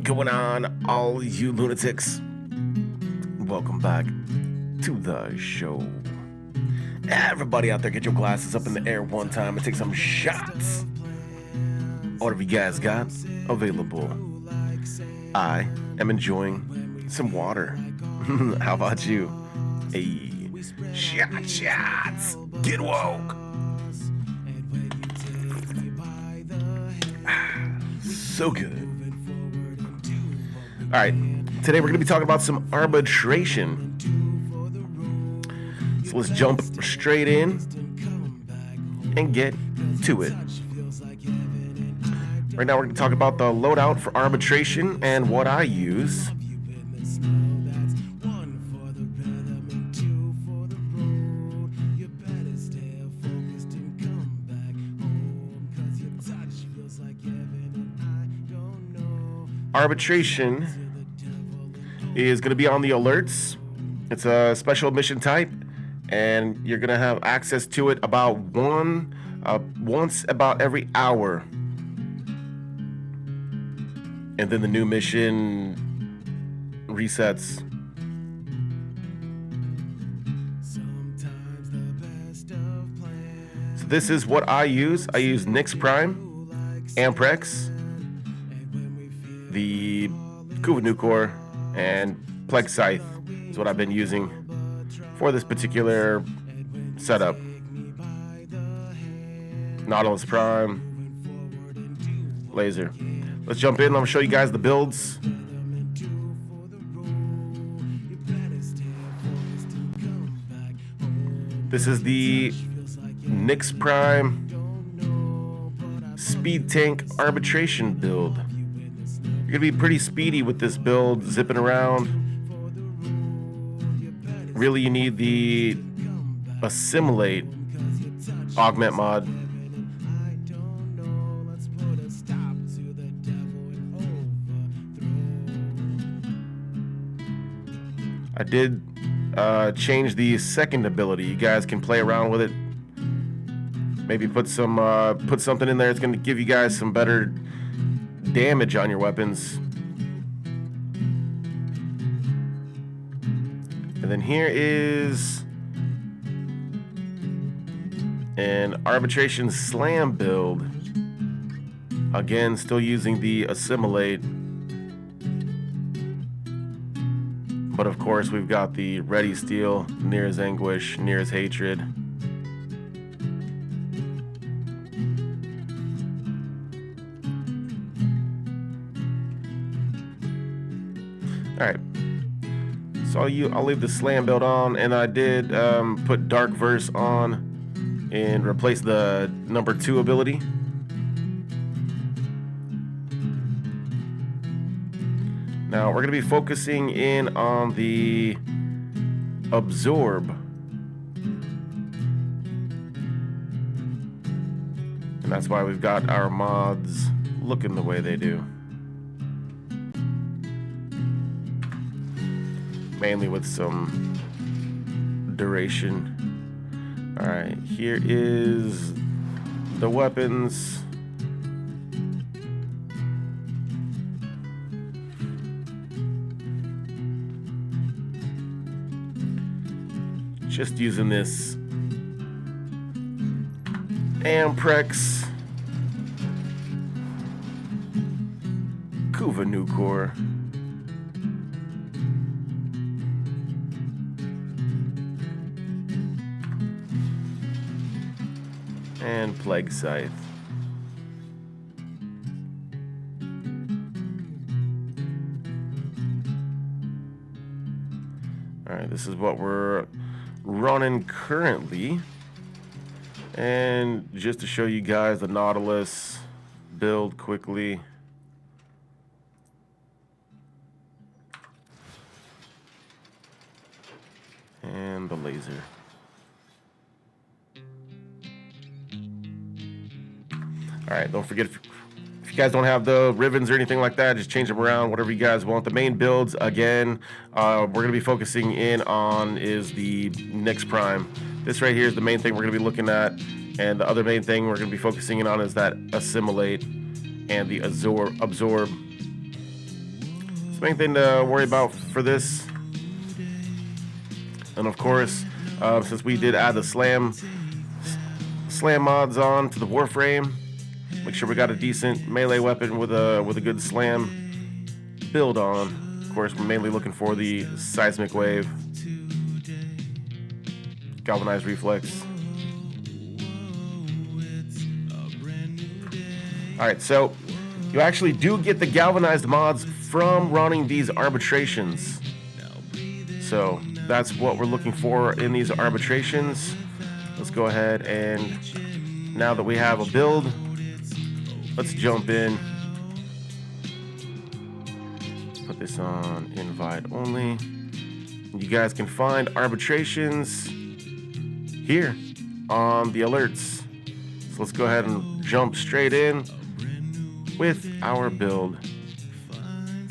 going on, all you lunatics? Welcome back to the show. Everybody out there, get your glasses up in the air one time and take some shots. Whatever you guys got available. I am enjoying some water. How about you? Hey, shots. Get woke. So good. All right, today we're going to be talking about some arbitration. So let's jump straight in and get to it. Right now we're going to talk about the loadout for arbitration and what I use. Arbitration is going to be on the alerts. It's a special mission type, and you're going to have access to it about once about every hour. And then the new mission resets. So this is what I use. I use Nyx Prime, Amprex, the Kuva and Plague Scythe is what I've been using for this particular setup. Nautilus Prime, Laser. Let's jump in. I'm gonna show you guys the builds. This is the Nyx Prime Speed Tank Arbitration build. You're gonna be pretty speedy with this build, zipping around. Really, you need the Assimilate augment mod. I did change the second ability. You guys can play around with it. Maybe put something in there that's gonna give you guys some better damage on your weapons. And then here is an Arbitration Slam build. Again, still using the Assimilate. But of course, we've got the Ready Steel, Near's Anguish, Near's Hatred. All right, so I'll leave the Slam build on, and I did put Dark Verse on and replace the number 2 ability. Now we're gonna be focusing in on the Absorb, and that's why we've got our mods looking the way they do. Mainly with some duration. All right, here is the weapons. Just using this Amprex Kuva Nucor. And Plague Scythe. All right, this is what we're running currently. And just to show you guys the Nautilus build quickly. And the Laser. All right, don't forget, if you guys don't have the ribbons or anything like that, just change them around, whatever you guys want. The main builds, again, we're going to be focusing in on is the Nyx Prime. This right here is the main thing we're going to be looking at, and the other main thing we're going to be focusing in on is that Assimilate and the Absorb. main thing to worry about for this. And of course, since we did add the slam mods on to the Warframe, make sure we got a decent melee weapon with a good slam build on. Of course, we're mainly looking for the seismic wave, galvanized reflex. All right, so you actually do get the galvanized mods from running these arbitrations. So that's what we're looking for in these arbitrations. Let's go ahead and now that we have a build, let's jump in. Put this on invite only. You guys can find arbitrations here on the alerts. So let's go ahead and jump straight in with our build.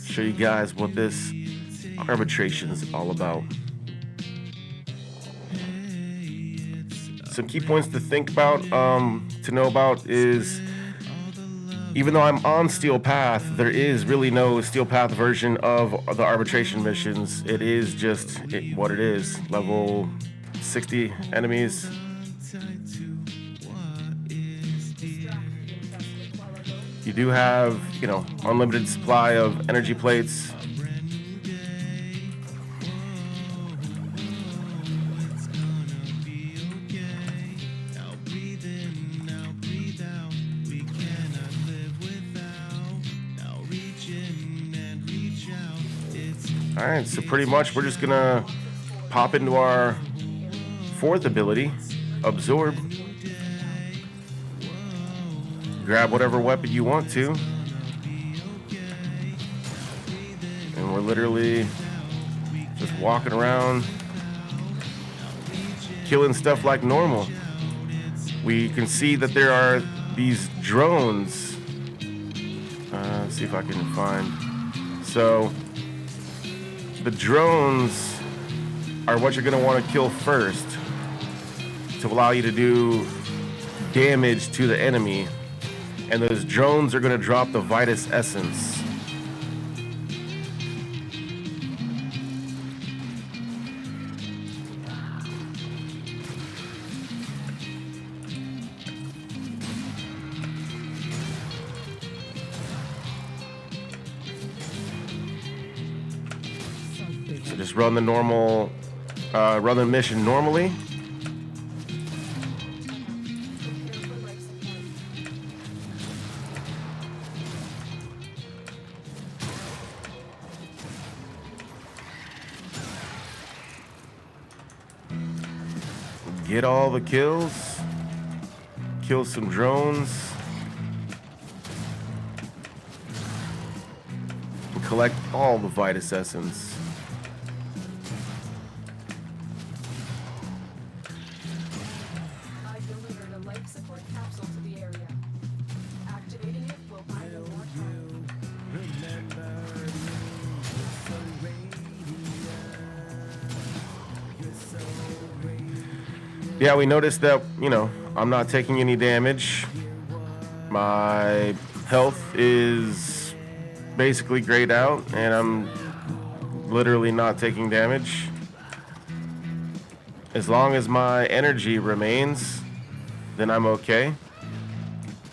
Show you guys what this arbitration is all about. Some key points to think about, to know about is, even though I'm on Steel Path, there is really no Steel Path version of the arbitration missions. It is just what it is. Level 60 enemies. You do have, you know, unlimited supply of energy plates. All right, so pretty much we're just gonna pop into our fourth ability, Absorb. Grab whatever weapon you want to. And we're literally just walking around, killing stuff like normal. We can see that there are these drones. Let's see if I can find. So the drones are what you're gonna want to kill first to allow you to do damage to the enemy. And those drones are going to drop the Vitus essence. So just run the normal, run the mission normally. Get all the kills, kill some drones, and collect all the Vitus essence. I delivered a life support capsule to the area. Activating it will buy you more time. Yeah, we noticed that, you know, I'm not taking any damage. My health is basically grayed out, and I'm literally not taking damage. As long as my energy remains, then I'm okay.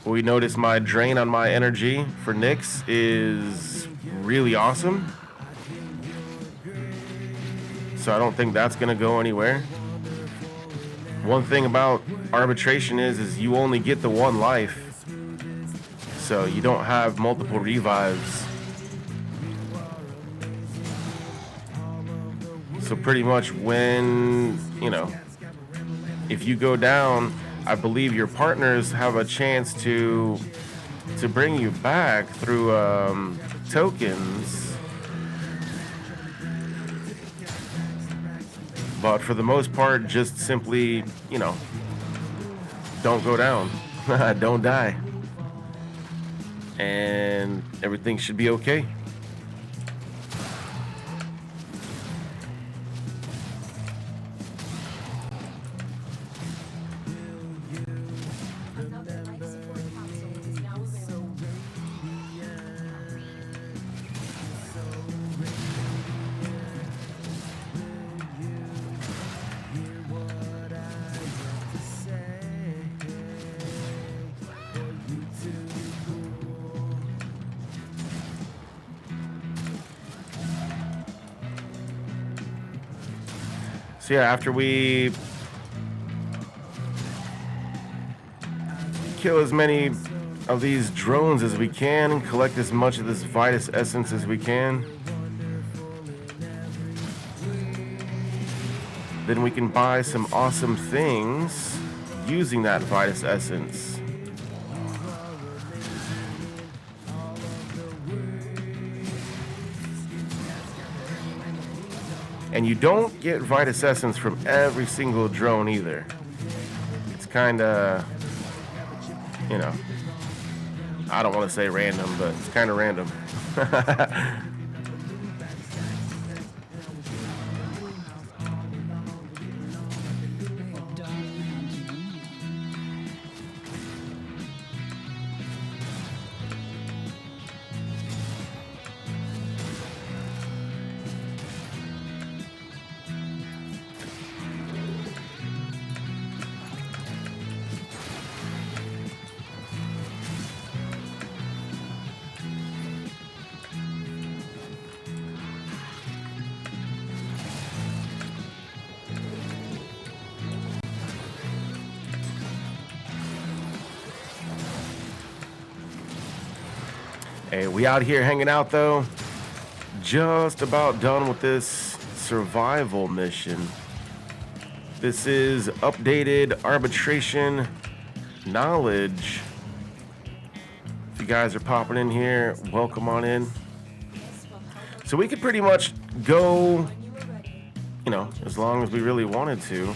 We notice my drain on my energy for Nyx is really awesome. So I don't think that's gonna go anywhere. One thing about arbitration is you only get the one life, so you don't have multiple revives. So pretty much when, you know, if you go down, I believe your partners have a chance to bring you back through tokens. But for the most part, just simply, you know, don't go down. Don't die. And everything should be okay. Another life support capsule is now available. So yeah, after we kill as many of these drones as we can and collect as much of this vitus essence as we can, then we can buy some awesome things using that vitus essence. And you don't get vitus essence from every single drone either. It's kind of, you know, I don't want to say random, but it's kind of random. Hey, we out here hanging out though. Just about done with this survival mission. This is updated arbitration knowledge. If you guys are popping in here, welcome on in. So we could pretty much go, you know, as long as we really wanted to.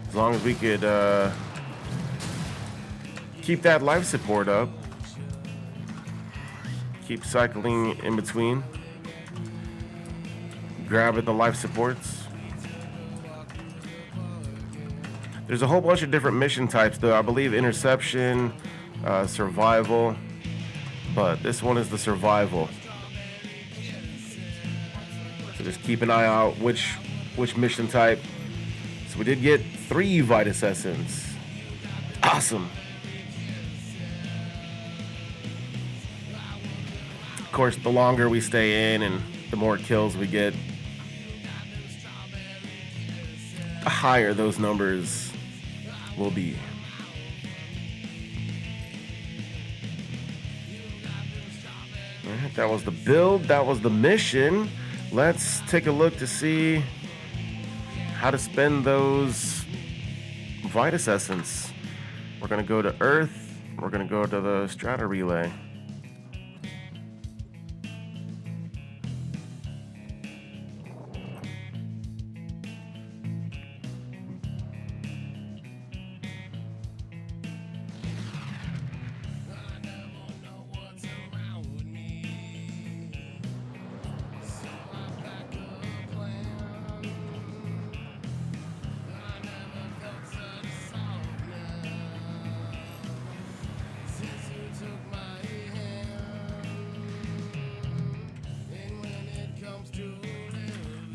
As long as we could keep that life support up. Keep cycling in between. Grabbing the life supports. There's a whole bunch of different mission types though. I believe interception, survival, but this one is the survival. So just keep an eye out which mission type. So we did get 3 vitus essence. Awesome. Of course, the longer we stay in and the more kills we get, the higher those numbers will be. All right, that was the build, that was the mission. Let's take a look to see how to spend those vitus essence. We're gonna go to Earth, we're gonna go to the strata relay.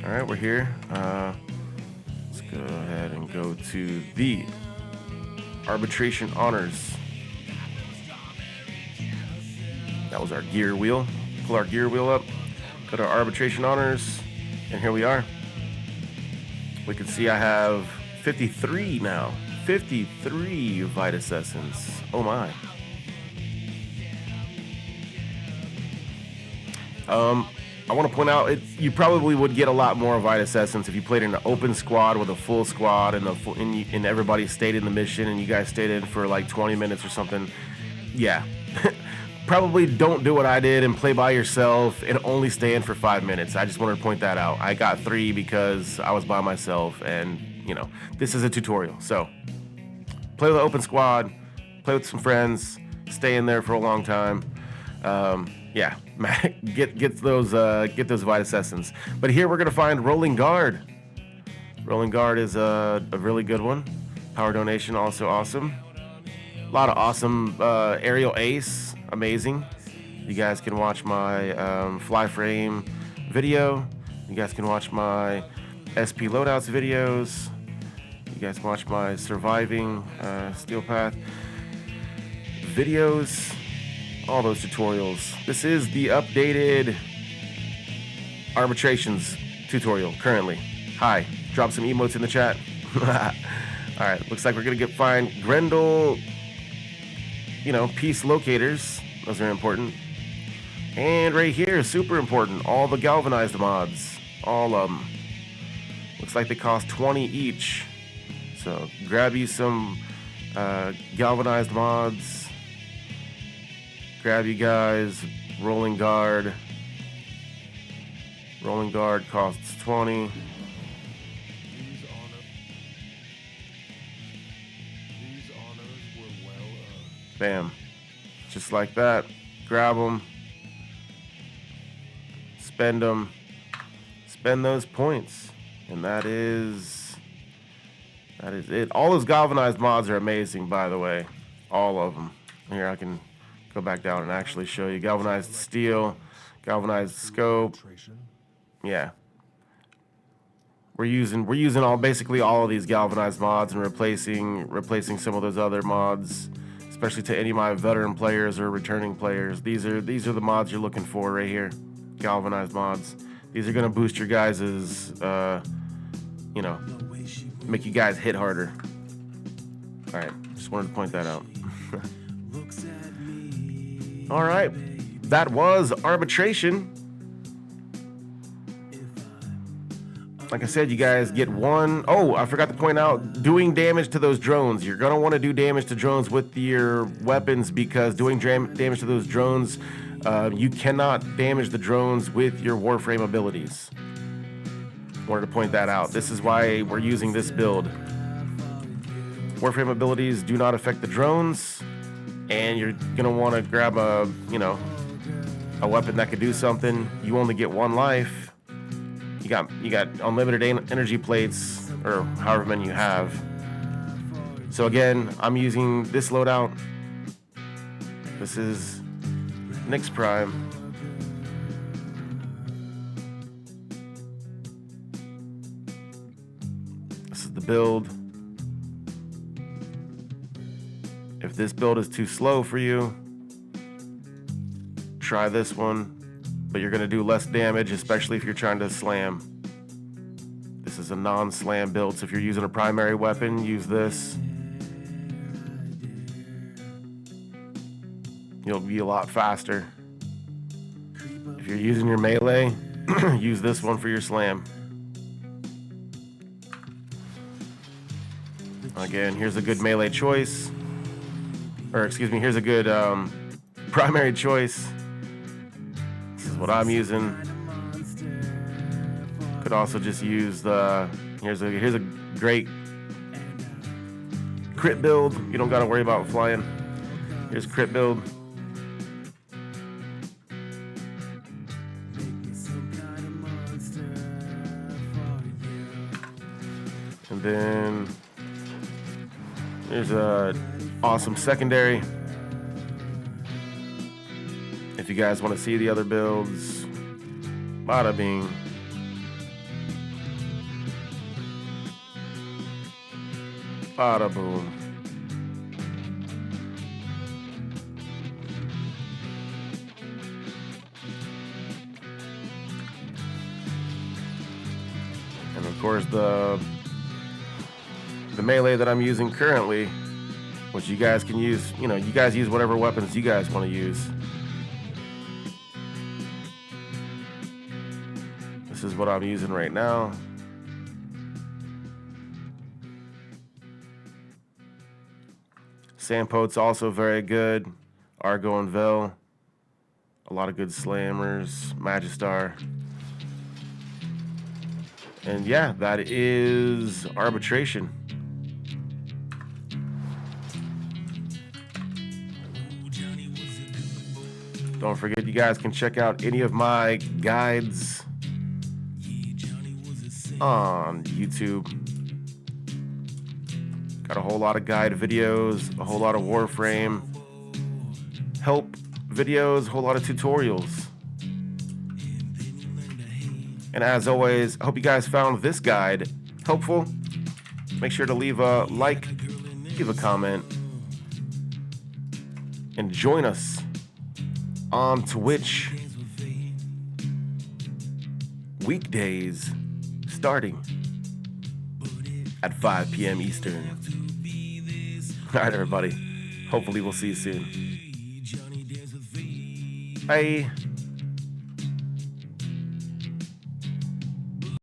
All right, we're here. Let's go ahead and go to the arbitration honors. That was our gear wheel. Pull our gear wheel up, go to our arbitration honors, and here we are. We can see I have 53 now. 53 vitus essence. Oh my. I want to point out, you probably would get a lot more vitus essence if you played in an open squad with a full squad and everybody stayed in the mission and you guys stayed in for like 20 minutes or something. Yeah. Probably don't do what I did and play by yourself and only stay in for 5 minutes. I just wanted to point that out. I got 3 because I was by myself and, you know, this is a tutorial. So play with an open squad, play with some friends, stay in there for a long time. Yeah, get those vitus essence. But here we're gonna find rolling guard. Rolling guard is a really good one. Power donation also awesome. A lot of awesome aerial ace, amazing. You guys can watch my fly frame video. You guys can watch my SP loadouts videos. You guys can watch my surviving steel path videos. All those tutorials. This is the updated arbitrations tutorial currently. Hi. Drop some emotes in the chat. All right. Looks like we're going to find Grendel, you know, piece locators. Those are important. And right here, super important. All the galvanized mods. All of them. Looks like they cost 20 each. So grab you some galvanized mods. Grab you guys rolling guard. Rolling guard costs 20. Bam. Just like that. Grab them. Spend them. Spend those points. And that is it. All those galvanized mods are amazing, by the way. All of them. Here, I can go back down and actually show you. Galvanized steel, galvanized scope. Yeah. We're using basically all of these galvanized mods and replacing some of those other mods, especially to any of my veteran players or returning players. These are the mods you're looking for right here. Galvanized mods. These are gonna boost your guys's you know, make you guys hit harder. All right, just wanted to point that out. All right, that was Arbitration. Like I said, you guys get one. Oh, I forgot to point out, doing damage to those drones. You're gonna want to do damage to drones with your weapons, because doing damage to those drones, you cannot damage the drones with your Warframe abilities. Wanted to point that out. This is why we're using this build. Warframe abilities do not affect the drones, and you're gonna want to grab a weapon that could do something. You only get one life. You got unlimited energy plates, or however many you have. So again, I'm using this loadout. This is Nyx Prime. This is the build. If this build is too slow for you, try this one, but you're gonna do less damage, especially if you're trying to slam. This is a non-slam build, so if you're using a primary weapon, use this. You'll be a lot faster. If you're using your melee, use this one for your slam. Again, here's a good melee choice. Or excuse me, here's a good primary choice. This is what I'm using. Could also just use the here's a great crit build. You don't gotta worry about flying. Here's crit build. And then here's a awesome secondary. If you guys want to see the other builds, bada bing. Bada boom. And of course the melee that I'm using currently, which you guys can use, you guys use whatever weapons you guys want to use. This is what I'm using right now. Sandpote's also very good. Argo and Vel. A lot of good slammers. Magistar. And yeah, that is Arbitration. Don't forget, you guys can check out any of my guides on YouTube. Got a whole lot of guide videos, a whole lot of Warframe help videos, a whole lot of tutorials. And as always, I hope you guys found this guide helpful. Make sure to leave a like, leave a comment, and join us on Twitch weekdays starting at 5 p.m. Eastern. All right, everybody. Hopefully, we'll see you soon. Bye.